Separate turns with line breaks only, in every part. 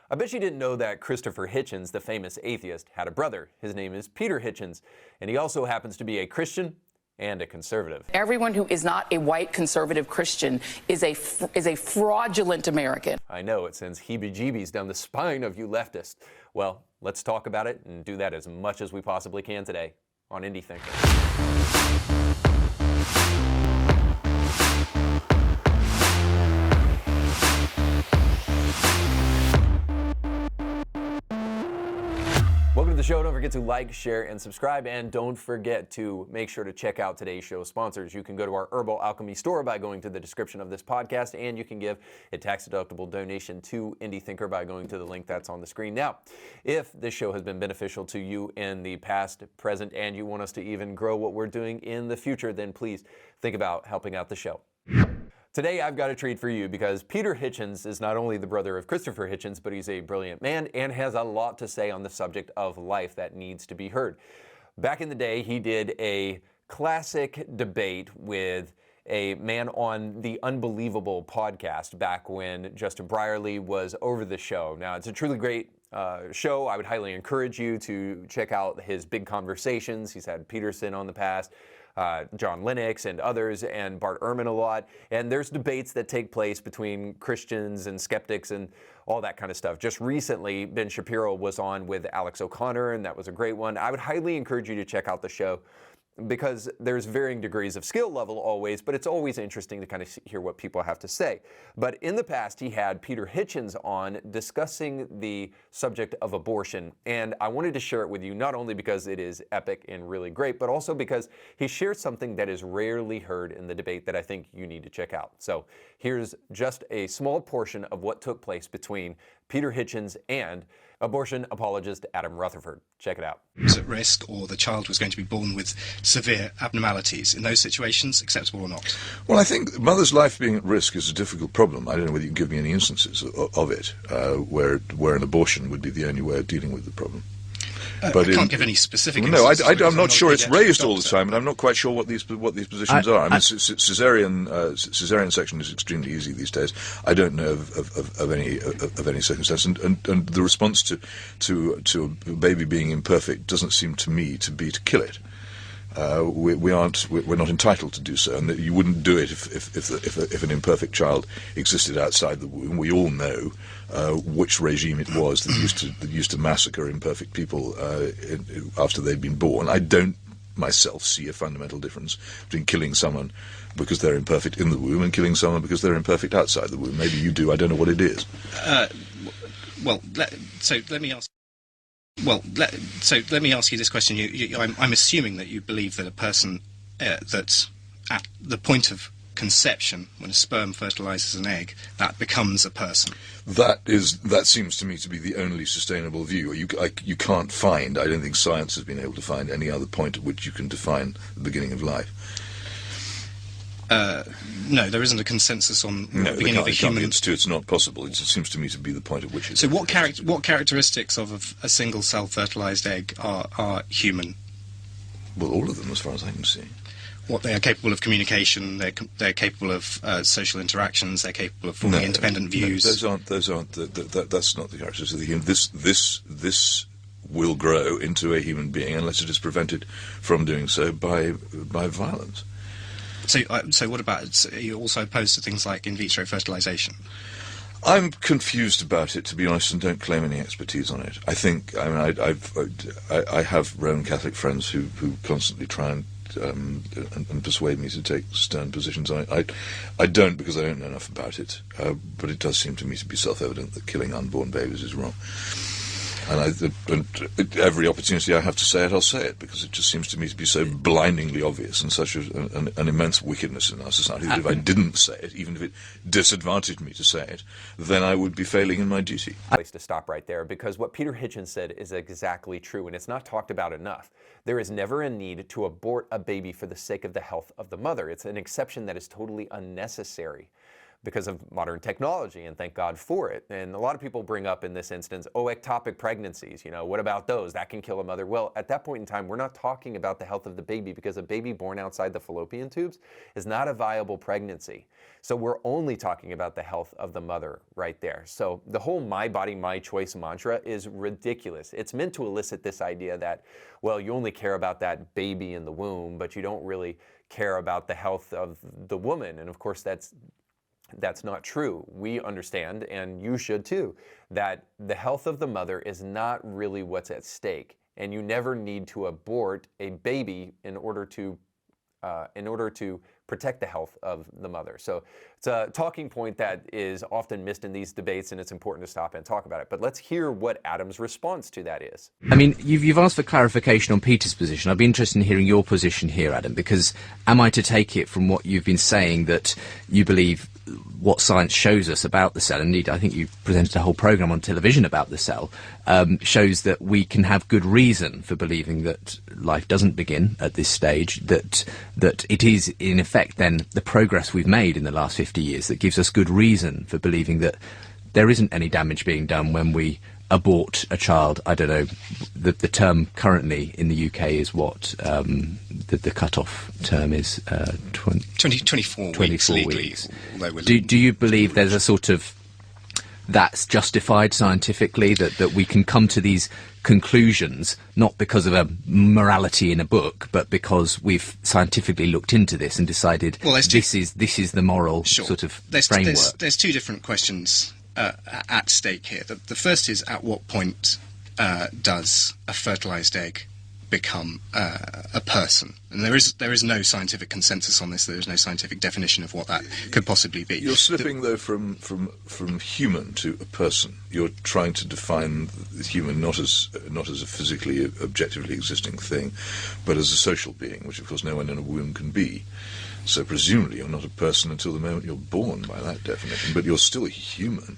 I bet you didn't know that Christopher Hitchens, the famous atheist, had a brother. His name is Peter Hitchens, and he also happens to be a Christian and a conservative.
Everyone who is not a white conservative Christian is a fraudulent American.
I know, it sends heebie-jeebies down the spine of you leftists. Well, let's talk about it and do that as much as we possibly can today on Indie Thinker. Welcome to the show. Don't forget to like, share, and subscribe. And don't forget to make sure to check out today's show sponsors. You can go to our Herbal Alchemy store by going to the description of this podcast, and you can give a tax-deductible donation to Indie Thinker by going to the link that's on the screen now. If this show has been beneficial to you in the past, present, and you want us to even grow what we're doing in the future, then please think about helping out the show. Today, I've got a treat for you because Peter Hitchens is not only the brother of Christopher Hitchens, but he's a brilliant man and has a lot to say on the subject of life that needs to be heard. Back in the day, he did a classic debate with a man on the Unbelievable podcast back when Justin Brierley was over the show. Now, it's a truly great show. I would highly encourage you to check out his big conversations. He's had Peterson on the past, John Lennox and others, and Bart Ehrman a lot. And there's debates that take place between Christians and skeptics and all that kind of stuff. Just recently, Ben Shapiro was on with Alex O'Connor, and that was a great one. I would highly encourage you to check out the show because there's varying degrees of skill level always, but it's always interesting to kind of hear what people have to say. But in the past, he had Peter Hitchens on discussing the subject of abortion, and I wanted to share it with you not only because it is epic and really great, but also because he shared something that is rarely heard in the debate that I think you need to check out. So here's just a small portion of what took place between Peter Hitchens and abortion apologist Adam Rutherford. Check it out.
Was at risk, or the child was going to be born with severe abnormalities. In those situations, acceptable or not?
Well, I think mother's life being at risk is a difficult problem. I don't know whether you can give me any instances of it where an abortion would be the only way of dealing with the problem.
But I can't give any specific
No,
instances.
I'm not sure it's raised all the time, and I'm not quite sure what these positions are. I mean, cesarean section is extremely easy these days. I don't know of any circumstance, and the response to a baby being imperfect doesn't seem to me to be to kill it. We're not entitled to do so, and that you wouldn't do it if an imperfect child existed outside the womb. We all know which regime it was that used to massacre imperfect people after they'd been born. I don't myself see a fundamental difference between killing someone because they're imperfect in the womb and killing someone because they're imperfect outside the womb. Maybe you do. I don't know what it is.
Let me ask. So let me ask you this question. I'm assuming that you believe that a person, that at the point of conception, when a sperm fertilizes an egg, that becomes a person.
That seems to me to be the only sustainable view. You can't find, I don't think science has been able to find any other point at which you can define the beginning of life.
No, there isn't a consensus on the beginning of a human.
It's not possible. It seems to me to be the point at which it's.
So, what characteristics of a single cell fertilized egg are human?
Well, all of them, as far as I can see.
What they are capable of communication, they're capable of social interactions, they're capable of forming independent views.
No, that's not the characteristics of the human. This will grow into a human being unless it is prevented from doing so by violence.
So what about, are you also opposed to things like in vitro fertilization?
I'm confused about it, to be honest, and don't claim any expertise on it. I have Roman Catholic friends who constantly try and persuade me to take stern positions on it. I don't, because I don't know enough about it, but it does seem to me to be self-evident that killing unborn babies is wrong. And every opportunity I have to say it, I'll say it, because it just seems to me to be so blindingly obvious and such an immense wickedness in our society that if I didn't say it, even if it disadvantaged me to say it, then I would be failing in my duty.
Place to stop right there, because what Peter Hitchens said is exactly true, and it's not talked about enough. There is never a need to abort a baby for the sake of the health of the mother. It's an exception that is totally unnecessary. because of modern technology, and thank God for it. And a lot of people bring up in this instance, oh, ectopic pregnancies, what about those? That can kill a mother. Well, at that point in time, we're not talking about the health of the baby, because a baby born outside the fallopian tubes is not a viable pregnancy. So we're only talking about the health of the mother right there. So the whole my body, my choice mantra is ridiculous. It's meant to elicit this idea that, well, you only care about that baby in the womb, but you don't really care about the health of the woman. And of course, that's not true. We understand, and you should too, that the health of the mother is not really what's at stake. And you never need to abort a baby in order to protect the health of the mother. So it's a talking point that is often missed in these debates, and it's important to stop and talk about it. But let's hear what Adam's response to that is.
I mean, you've asked for clarification on Peter's position. I'd be interested in hearing your position here, Adam, because am I to take it from what you've been saying that you believe what science shows us about the cell, indeed I think you presented a whole programme on television about the cell, shows that we can have good reason for believing that life doesn't begin at this stage, that it is in effect then the progress we've made in the last 50 years that gives us good reason for believing that there isn't any damage being done when we abort a child. I don't know, the term currently in the UK is what? The cut-off term is
24 weeks legally.
Do you believe there's a sort of, that's justified scientifically, that we can come to these conclusions not because of a morality in a book, but because we've scientifically looked into this and decided this is the moral sort of framework?
There's two different questions at stake here. The first is, at what point does a fertilized egg become a person? And there is no scientific consensus on this. There is no scientific definition of what that could possibly be.
You're slipping though from human to a person. You're trying to define the human not as a physically objectively existing thing, but as a social being, which of course no one in a womb can be. So presumably you're not a person until the moment you're born, by that definition, but you're still a human.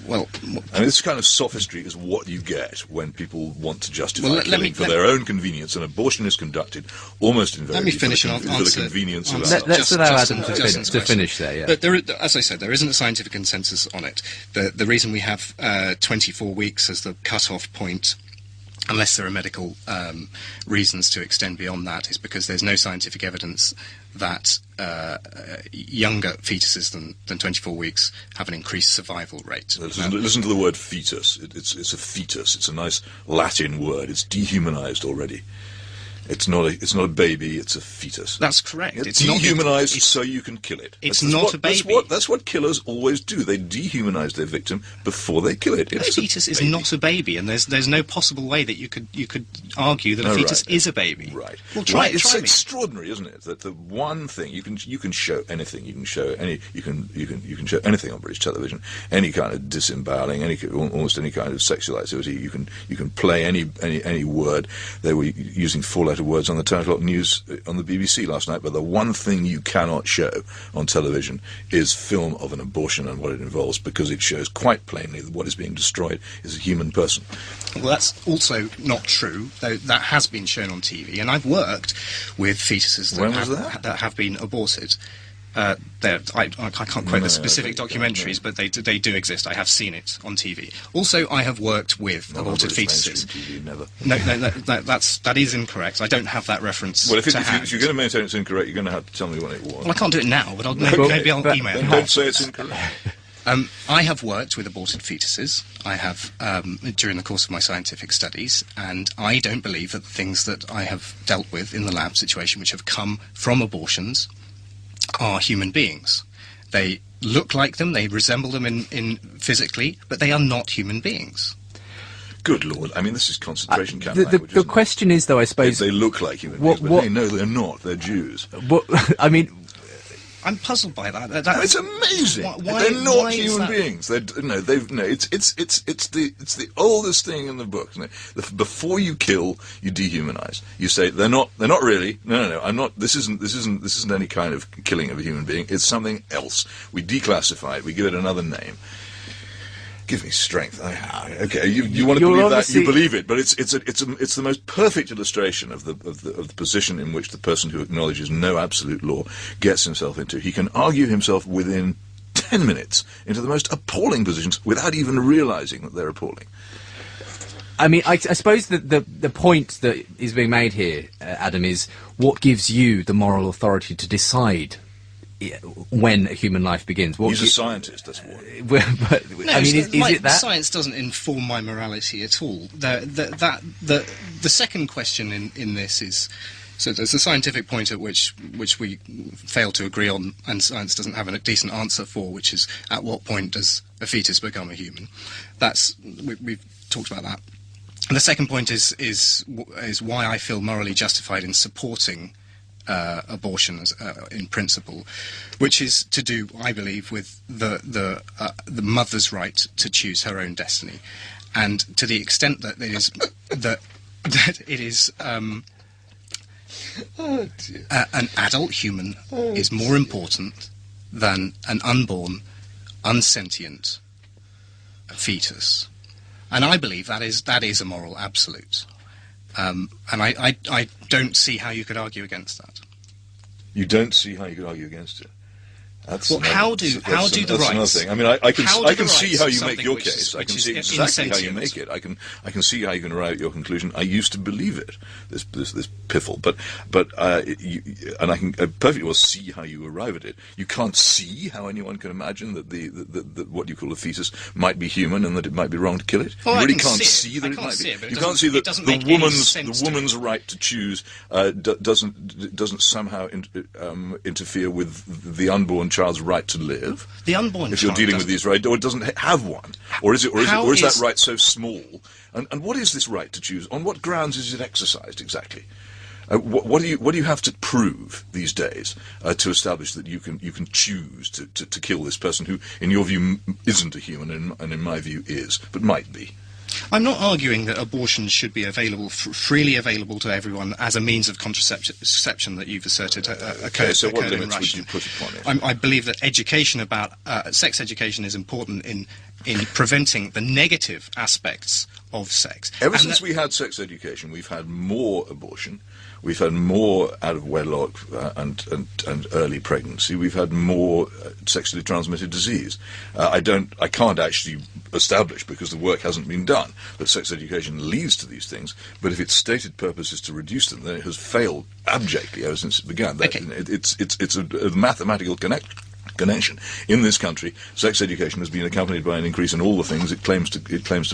Well,
I mean, this kind of sophistry is what you get when people want to justify killing for their own convenience. An abortion is conducted almost invariably for the convenience of others.
Let's allow Adam to finish there, yeah.
But as I said, there isn't a scientific consensus on it. The reason we have 24 weeks as the cut-off point, unless there are medical reasons to extend beyond that, is because there's no scientific evidence that younger fetuses than 24 weeks have an increased survival rate.
Listen to the word fetus. It's a fetus. It's a nice Latin word. It's dehumanized already. It's not a baby, it's a fetus.
That's correct.
It's dehumanized so you can kill it.
It's not a baby.
That's what killers always do. They dehumanize their victim before they kill it.
A fetus is not a baby, and there's no possible way that you could argue that a fetus is a baby.
Right.
Well, try
It's
me.
extraudinary, isn't it? That the one thing you can show anything. You can show anything on British television. Any kind of disemboweling, almost any kind of sexual activity. You can play any word. They were using 4-letter words on the 10 o'clock news on the BBC last night, but the one thing you cannot show on television is film of an abortion and what it involves, because it shows quite plainly that what is being destroyed is a human person.
Well, that's also not true, though that has been shown on TV, and I've worked with fetuses that have been aborted. I can't quote the specific documentaries, but they do exist. I have seen it on TV. Also, I have worked with aborted fetuses.
TV, never.
No, that is incorrect. I don't have that reference.
Well, if you're
hand.
going to maintain it's incorrect, you're going to have to tell me when it was.
Well, I can't do it now, but maybe I'll email it.
Don't say it's incorrect.
I have worked with aborted fetuses. I have during the course of my scientific studies, and I don't believe that the things that I have dealt with in the lab situation, which have come from abortions, are human beings. They look like them, they resemble them in physically, but they are not human beings.
Good Lord, I mean, this is concentration camp language.
The question is, though, I suppose...
They look like human beings, but no, they're not. They're Jews.
I mean...
I'm puzzled by that.
It's amazing. They're not human beings. It's the oldest thing in the book. Isn't it? Before you kill, you dehumanize. You say they're not really. No. I'm not. This isn't any kind of killing of a human being. It's something else. We declassify it. We give it another name. Give me strength. Okay, you want to believe that? You believe it, but it's the most perfect illustration of the position in which the person who acknowledges no absolute law gets himself into. He can argue himself within 10 minutes into the most appalling positions without even realizing that they're appalling.
I mean, I suppose that the point that is being made here, Adam, is what gives you the moral authority to decide when a human life begins?
He's a scientist, that's what.
But,
No,
I mean, is it that?
Science doesn't inform my morality at all. The second question in this is, so there's a scientific point at which we fail to agree on, and science doesn't have a decent answer for, which is at what point does a fetus become a human? We've talked about that. And the second point is why I feel morally justified in supporting abortion as, in principle, which is to do, I believe, with the mother's right to choose her own destiny, and to the extent that it is an adult human is more important than an unborn, unsentient fetus. And I believe that is a moral absolute. And I don't see how you could argue against that.
You don't see how you could argue against it. That's
how do the rights?
Another thing. I mean, I can see how you make your
which is-
case. I
which
can
is
see exactly how you
insentient.
make it. I can see how you can arrive at your conclusion. I used to believe it. This piffle, but and I can perfectly well see how you arrive at it. You can't see how anyone can imagine that what you call a fetus might be human and that it might be wrong to kill it.
Well,
you
I
really
can
can't
see
see
it.
that
I
it
can't
might
see
be.
it, but
You
it
can't see
doesn't-
that
it doesn't
the
make any sense to
woman's right to choose doesn't somehow interfere with the unborn child's right to live.
The unborn
If you're
child
dealing with
doesn't-
these rights, or it doesn't have one, or is
How
that
is-
right so small? And what is this right to choose? On what grounds is it exercised exactly? What do you have to prove these days to establish that you can choose to kill this person who, in your view, isn't a human, and in my view is, but might be?
I'm not arguing that abortion should be available, freely available to everyone as a means of contraception that you've asserted
Okay, so what
occurred in
limits would
Russia.
you put upon it?
I believe that education about sex education is important in preventing the negative aspects of sex.
Ever
And
since
that-
we had sex education, we've had more abortion, we've had more out of wedlock and early pregnancy, we've had more sexually transmitted disease. I can't actually establish, because the work hasn't been done, that sex education leads to these things. But if its stated purpose is to reduce them, then it has failed abjectly ever since it began.
Okay.
It's a mathematical connection. In this country, sex education has been accompanied by an increase in all the things it claims to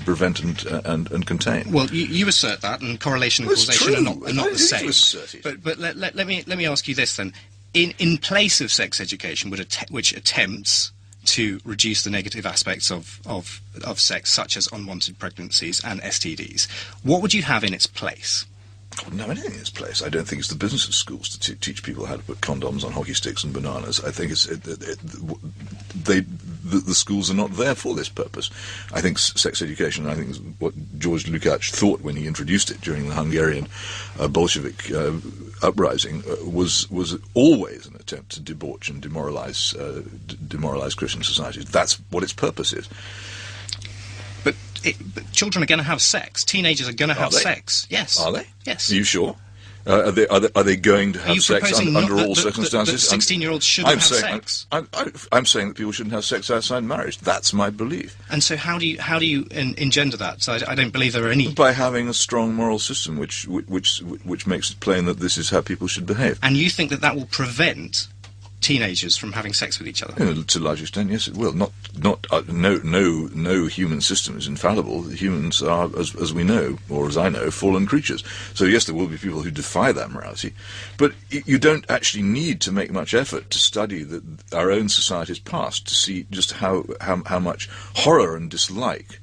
prevent and contain.
Well, you assert that, and correlation and
Well, it's
causation
true.
are not
I
the
need to
same.
assert it.
But let me ask you this then: in place of sex education, which attempts to reduce the negative aspects of sex, such as unwanted pregnancies and STDs, what would you have in its place?
I wouldn't have anything in its place. I don't think it's the business of schools to teach people how to put condoms on hockey sticks and bananas. I think the schools are not there for this purpose. I think sex education, I think, is what George Lukács thought when he introduced it during the Hungarian Bolshevik uprising, was always an attempt to debauch and demoralize Christian societies. That's what its purpose is.
But children are going to have sex. Teenagers are going to have
they?
sex. Yes.
Are they?
Yes.
Are you sure? Are they going to
Are you
have sex
proposing
under
not
all
that
circumstances?
16-year-olds shouldn't have sex?
I'm saying that people shouldn't have sex outside marriage. That's my belief.
And so how do you engender that? So I don't believe there are any.
By having a strong moral system which makes it plain that this is how people should behave.
And you think that will prevent teenagers from having sex with each other?
To a large extent, yes, it will. No human system is infallible. Humans are, as we know, or as I know, fallen creatures. So yes, there will be people who defy that morality, but you don't actually need to make much effort to study our own society's past to see just how much horror and dislike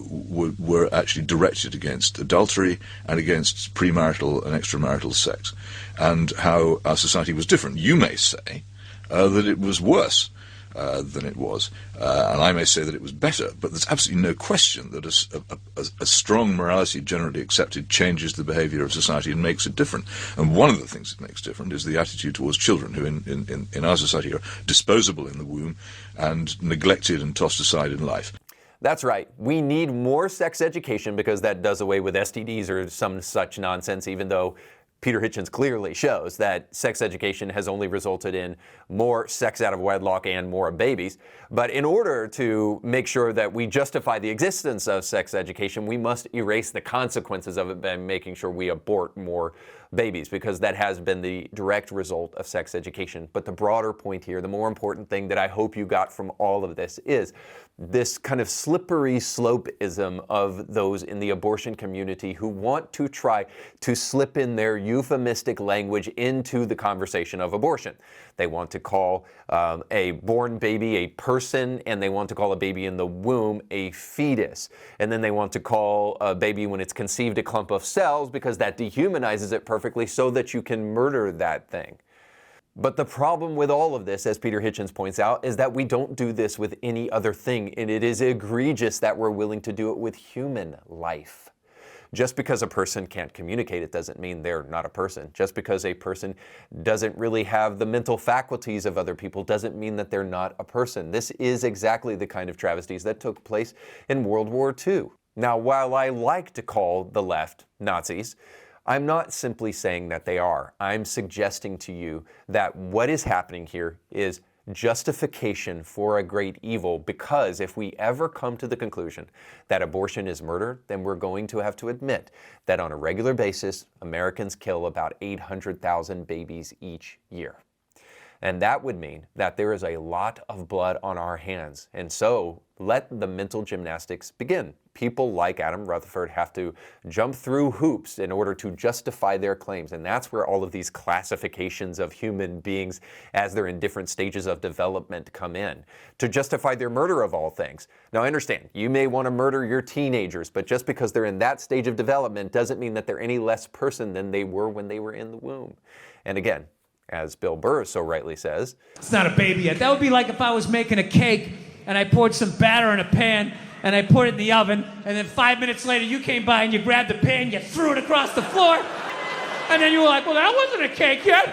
were actually directed against adultery and against premarital and extramarital sex, and how our society was different. You may say that it was worse than it was, and I may say that it was better, but there's absolutely no question that a strong morality generally accepted changes the behaviour of society and makes it different. And one of the things it makes different is the attitude towards children, who in our society are disposable in the womb and neglected and tossed aside in life.
That's right. We need more sex education because that does away with STDs or some such nonsense, even though Peter Hitchens clearly shows that sex education has only resulted in more sex out of wedlock and more babies. But in order to make sure that we justify the existence of sex education, we must erase the consequences of it by making sure we abort more babies, because that has been the direct result of sex education. But the broader point here, the more important thing that I hope you got from all of this, is this kind of slippery slopeism of those in the abortion community who want to try to slip in their euphemistic language into the conversation of abortion. They want to call a born baby a person, and they want to call a baby in the womb a fetus. And then they want to call a baby when it's conceived a clump of cells, because that dehumanizes it perfectly so that you can murder that thing. But the problem with all of this, as Peter Hitchens points out, is that we don't do this with any other thing, and it is egregious that we're willing to do it with human life. Just because a person can't communicate, it doesn't mean they're not a person. Just because a person doesn't really have the mental faculties of other people doesn't mean that they're not a person. This is exactly the kind of travesties that took place in World War II. Now, while I like to call the left Nazis, I'm not simply saying that they are. I'm suggesting to you that what is happening here is justification for a great evil, because if we ever come to the conclusion that abortion is murder, then we're going to have to admit that on a regular basis, Americans kill about 800,000 babies each year. And that would mean that there is a lot of blood on our hands. And so let the mental gymnastics begin. People like Adam Rutherford have to jump through hoops in order to justify their claims. And that's where all of these classifications of human beings as they're in different stages of development come in, to justify their murder of all things. Now, I understand, you may want to murder your teenagers, but just because they're in that stage of development doesn't mean that they're any less person than they were when they were in the womb. And again, as Bill Burr so rightly says,
it's not a baby yet. That would be like if I was making a cake and I poured some batter in a pan and I put it in the oven, and then 5 minutes later you came by and you grabbed the pan, you threw it across the floor, and then you were like, well, that wasn't a cake yet.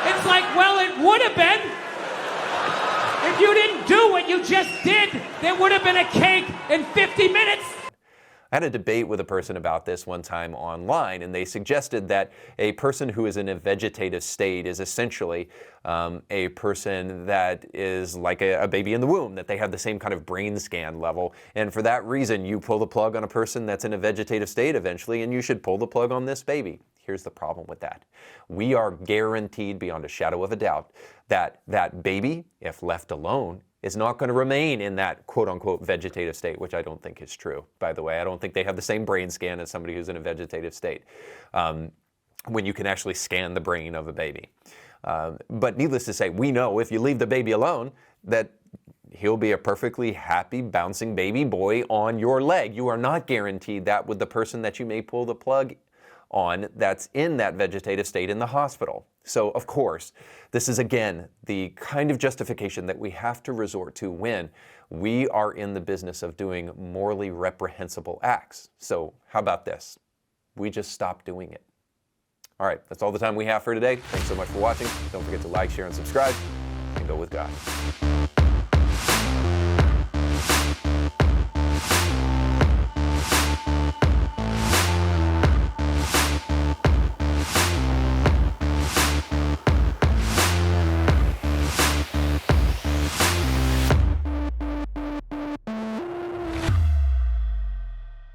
It's like, well, it would have been. If you didn't do what you just did, there would have been a cake in 50 minutes.
I had a debate with a person about this one time online, and they suggested that a person who is in a vegetative state is essentially a person that is like a baby in the womb, that they have the same kind of brain scan level. And for that reason, you pull the plug on a person that's in a vegetative state eventually, and you should pull the plug on this baby. Here's the problem with that. We are guaranteed beyond a shadow of a doubt that that baby, if left alone, is not going to remain in that quote-unquote vegetative state, which I don't think is true, by the way. I don't think they have the same brain scan as somebody who's in a vegetative state, when you can actually scan the brain of a baby. But needless to say, we know if you leave the baby alone, that he'll be a perfectly happy, bouncing baby boy on your leg. You are not guaranteed that with the person that you may pull the plug on that's in that vegetative state in the hospital. So, of course, this is, again, the kind of justification that we have to resort to when we are in the business of doing morally reprehensible acts. So, how about this? We just stop doing it. All right, that's all the time we have for today. Thanks so much for watching. Don't forget to like, share, and subscribe, and go with God.